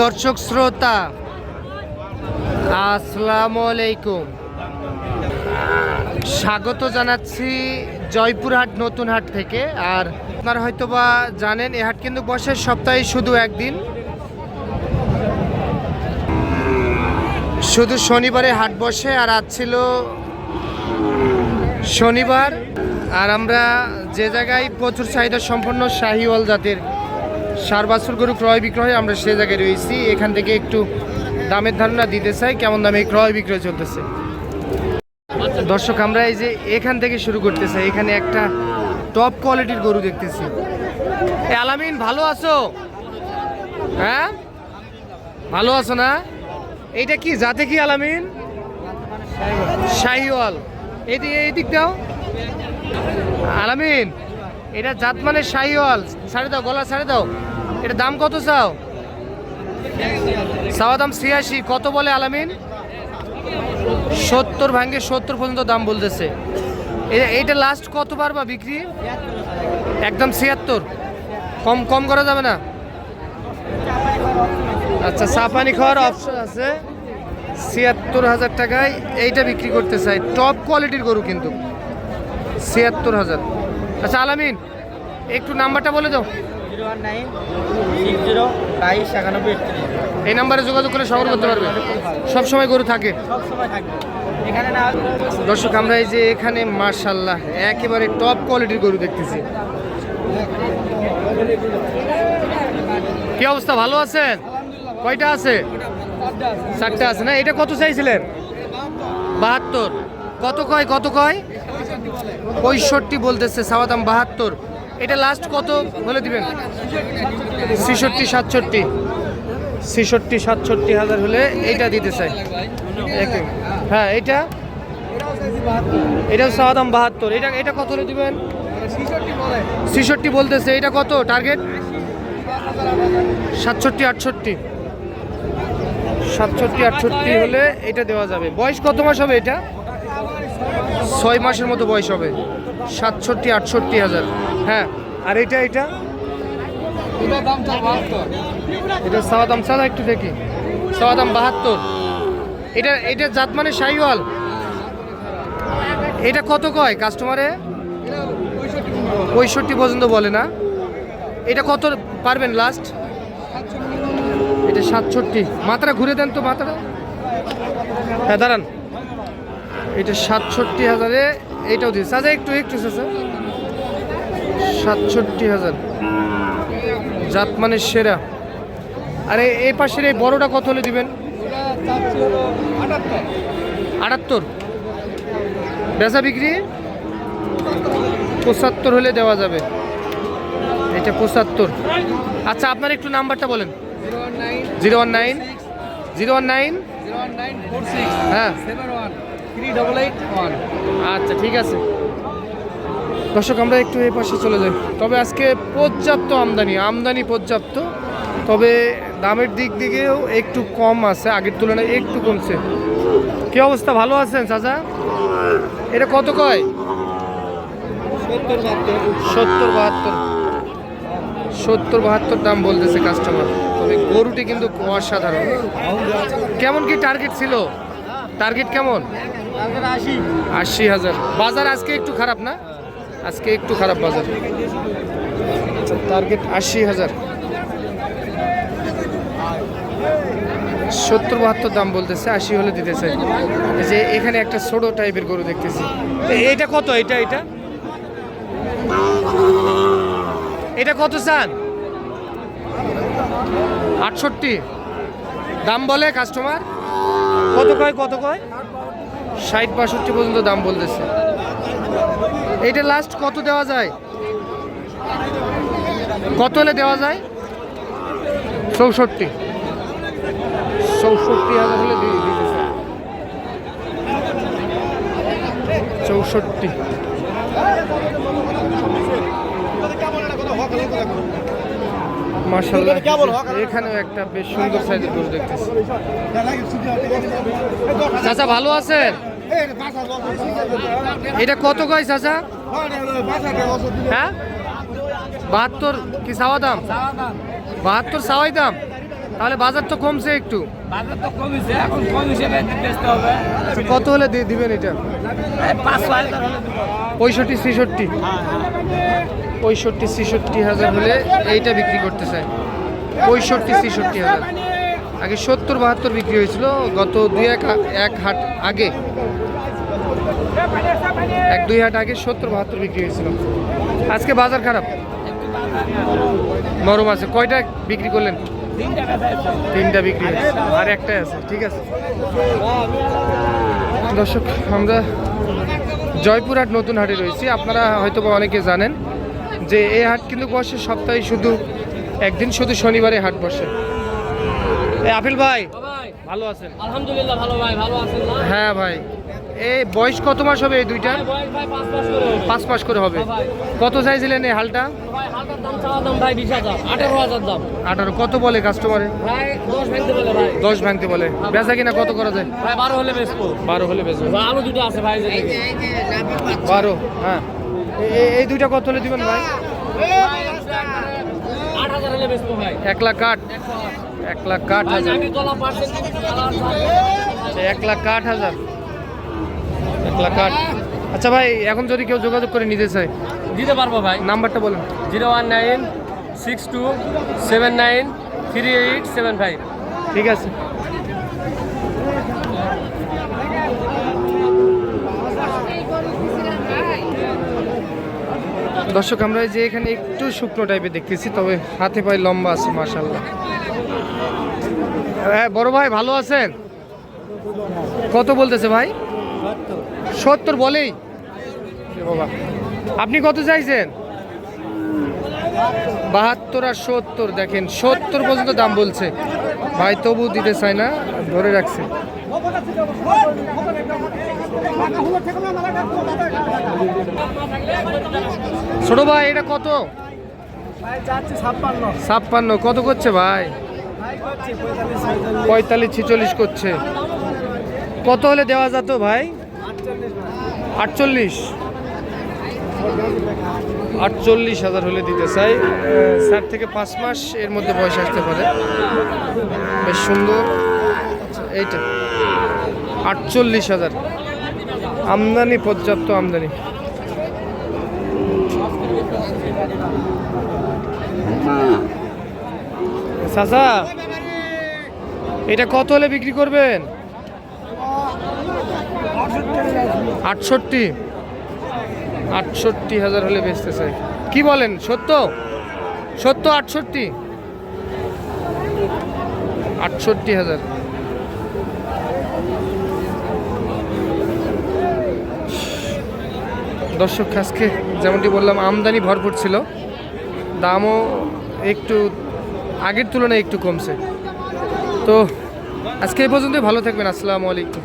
দর্শক শ্রোতা আসসালামু আলাইকুম, স্বাগত জানাচ্ছি জয়পুরহাট নতুন হাট থেকে। আর আপনারা হয়তোবা জানেন এই হাট কিন্তু বসে সপ্তাহে শুধু একদিন, শুধু শনিবারে হাট বসে। আর আজ ছিল শনিবার, আর আমরা যে জায়গায় প্রচুর চাহিদা সম্পন্ন শাহিওয়াল জাতের সার বাছুর গরু ক্রয় বিক্রয়, আমরা সে জায়গায় রয়েছি। এখান থেকে একটু দামের ধারণা দিতে চাই কেমন দামে ক্রয় বিক্রয় চলতেছে। দর্শক আমরা এই যে এখান থেকে শুরু করতে চাই। এখানে একটা টপ কোয়ালিটির গরু দেখতেছি। আলামিন ভালো আছো? হ্যাঁ ভালো আছো না? এইটা কি জাতে কি আলামিন? শাহিওয়াল। এই দিক দাও আলামিন, এটা জাত মানে শাহিওয়াল। ছাড়ে দাও, গলা ছাড়ে দাও। এটা দাম কত চাও? চাওয়া দাম ৮৬। কত বলে আলামিন? ৭০ ভাঙ্গে ৭০ পর্যন্ত দাম বলতেছে। এইটা লাস্ট কত পারবা বিক্রি? একদম ৭৬। কম করা যাবে না? আচ্ছা, চা পানি খাওয়ার অপশন আছে। ৭৬,০০০ টাকায় এইটা বিক্রি করতে চাই। টপ কোয়ালিটির গরু কিন্তু ৭৬,০০০। আচ্ছা আলামিন, একটু নাম্বারটা বলে দাও। 019602291। এই নাম্বারে যোগাযোগ করে সংগ্রহ করতে পারবে। সব সময় গরু থাকে। দর্শক আমরা এই যে এখানে মাশাআল্লাহ একেবারে টপ কোয়ালিটির গরু দেখতেছি। কি অবস্থা, ভালো আছেন? কয়টা আছে? 4টা আছে না? এটা কত চাইছিলেন? 72। কত কয়? 65 বলতেছে, চাওয়া দাম 72। এটা লাস্ট কত বলে দিবেন? ৬৬-৬৭। ৬৬-৬৭ হলে এইটা দিতে চাই। হ্যাঁ এটা চাওয়া দাম 72। এটা কত হলে দিবেন? ৬৬ বলতেছে। এটা কত টার্গেট? ৬৭-৬৮। ৬৭-৬৮ হলে এটা দেওয়া যাবে। বয়স কত মাস হবে এটা? 6 মাসের মতো বয়স হবে। ৬৭-৬৮,০০০। হ্যাঁ, আর এটা চাওয়া দাম চাওয়া একটু দেখি। চাওয়া দাম 72। এটা জাত মানে শাহিওয়াল। এটা কত কয় কাস্টমারে? 65 পর্যন্ত বলে না? এটা কত পারবেন লাস্ট? এটা 67। মাথাটা ঘুরে দেন তো, মাথাটা। হ্যাঁ দাঁড়ান, এটা ৬৭,০০০-এ এইটাও দিচ্ছে। আচ্ছা একটু চাচা, ৬৭,০০০ জাত মানে সেরা। আরে এই পাশের এই বড়টা কত হলে দিবেন? ৭৮। বেচা বিক্রি ৭৫ হলে দেওয়া যাবে। এটা ৭৫। আচ্ছা আপনার একটু নাম্বারটা বলেন। 019 হ্যাঁ 3881। আচ্ছা ঠিক আছে। দর্শক আমরা একটু এই পাশে চলে যাই। তবে আজকে পর্যাপ্ত আমদানি পর্যাপ্ত, তবে দামের দিক দিকেও একটু কম আছে, আগের তুলনায় একটু কমছে। কি অবস্থা, ভালো আছেন চাচা? এটা কত কয়? ৭০-৭২ দাম বলতেছে কাস্টমার। তবে গরুটি কিন্তু অসাধারণ। কেমন কি টার্গেট ছিল? টার্গেট কেমন? ৮০,০০০। বাজার আজকে একটু খারাপ না? আজকে একটু খারাপ বাজার। টার্গেট ৮০,০০০। ৭০-৭২ দাম বলতেছে, ৮০ হলে দিতে চাই। এই যে এখানে একটা ছোট টাইপের গরু দেখতেছি। এটা কত? এটা কত চান? ৬৮ দাম বলে কাস্টমার। কত কয়? ৬০-৬২ পর্যন্ত দাম বলতেছে। এইটা লাস্ট কত দেওয়া যায়? কত হলে দেওয়া যায়? ৬৪,০০০ হলে দিতেছে। ৬৪। মাশাআল্লাহ, এখানেও একটা বেশ সুন্দর সাইজের গরু দেখতেছি। চাচা ভালো আছেন? এটা কত কয় চাচা? হ্যাঁ 72 কি চাওয়া দাম? 72 চাওয়াই দাম। তাহলে বাজার তো কমছে একটু। বাজার তো কমিছে, এখন কম হিসেবে বেচতে হবে। আচ্ছা, কত হলে দিবেন এটা? 5,000 হলে দেব। 65-66, হ্যাঁ 65-66 হাজার হলে এইটা বিক্রি করতে চাই। 65-66 হাজার। আগে 70-72 বিক্রি হয়েছিল গত এক হাট আগে, 1-2 হাট আগে 70-72 বিক্রি হয়েছিল। আজকে বাজার খারাপ, নরম আছে। কয়টা বিক্রি করলেন? 3টা বিক্রি হয়েছে, আর একটাই আছে। ঠিক আছে দর্শক, আমরা জয়পুরহাট নতুন হাটে রয়েছি। আপনারা হয়তো বা অনেকে জানেন যে এই হাট কিন্তু বসে সপ্তাহে শুধু একদিন, শুধু শনিবারে হাট বসে। আপিল ভাই ভালো আছেন? আলহামদুলিল্লাহ ভালো ভাই, ভালো আছেন না? হ্যাঁ ভাই, এই বয়স কত মাস হবে এই দুইটা? ভাই 5 মাস করে। 5 মাস করে হবে। কত চাইছিলেন এই হালটা? ভাই হালটার দাম চাওয়া দাম ভাই 20,000, 18,000 দাম। 18। কত বলে কাস্টমারে? ভাই 10 ভাঙতে বলে ভাই। 10 ভাঙতে বলে। বেচা কিনা কত করা যায়? ভাই 12 হলে বেচবো। 12 হলে বেচবেন। ভাই আলু দুটো আছে ভাই, 12। হ্যাঁ, এই দুইটা কত হলে দিবেন ভাই? 8,000 হলে বেচবো ভাই। 1,60,000। 1,60,000। আমি তোলা পার্সেন্ট 1,60,000। 1,60,000। আচ্ছা ভাই, এখন যদি কেউ যোগাযোগ করে নিতে চায় দিতে পারবো ভাই। নাম্বারটা বলেন। 01962793875। ঠিক আছে। দর্শক, আমরা এই যে এখানে একটু শুকনো টাইপের দেখতেছি, তবে হাতে পায়ে লম্বা আছে মাশাআল্লাহ। হ্যাঁ বড় ভাই ভালো আছেন? কত বলতেছে ভাই? 70 বলেই। এ বাবা, আপনি কত চাইছেন? 72 আর 70। দেখেন 70 পর্যন্ত দাম বলছে ভাই, তবু দিতে চায় না, ধরে রাখছে। ছোট ভাই এটা কত? 56। কত করছে ভাই? 45-46 করছে। কত হলে দেওয়া যেত ভাই? 48,000 হলে দিতে চাই। 4 থেকে 5 মাস এর মধ্যে বয়স আসতে পারে। বেশ সুন্দর। এইটা 48,000। আমদানি, পর্যাপ্ত আমদানি। চাচা এটা কত হলে বিক্রি করবেন? 68,000 হলে বেচতে চাই। কি বলেন? 70? 68,000। দর্শক, আজকে যেমনটি বললাম আমদানি ভরপুর ছিল, দামও একটু আগের তুলনায় একটু কমছে। তো আজকে এই পর্যন্তই। ভালো থাকবেন। আসসালামু আলাইকুম।